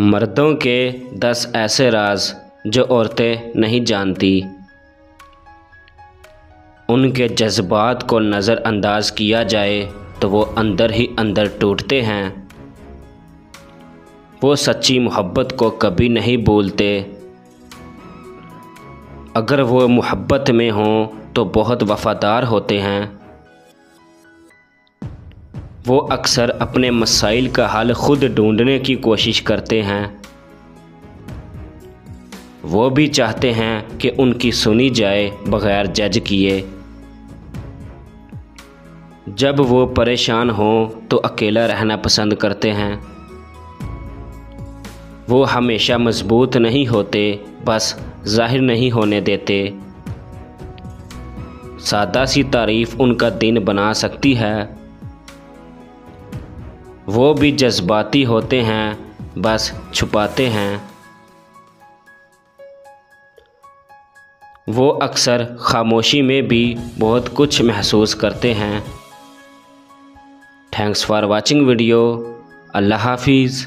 मर्दों के 10 ऐसे राज जो औरतें नहीं जानती। उनके जज्बात को नज़रअंदाज किया जाए तो वो अंदर ही अंदर टूटते हैं। वो सच्ची मोहब्बत को कभी नहीं भूलते। अगर वो मोहब्बत में हों तो बहुत वफ़ादार होते हैं। वो अक्सर अपने मसाइल का हल खुद ढूंढने की कोशिश करते हैं। वो भी चाहते हैं कि उनकी सुनी जाए बग़ैर जज किए। जब वो परेशान हों तो अकेला रहना पसंद करते हैं। वो हमेशा मजबूत नहीं होते, बस ज़ाहिर नहीं होने देते। सादा सी तारीफ़ उनका दिन बना सकती है। वो भी जज्बाती होते हैं, बस छुपाते हैं। वो अक्सर खामोशी में भी बहुत कुछ महसूस करते हैं। Thanks for watching video. Allah हाफिज़।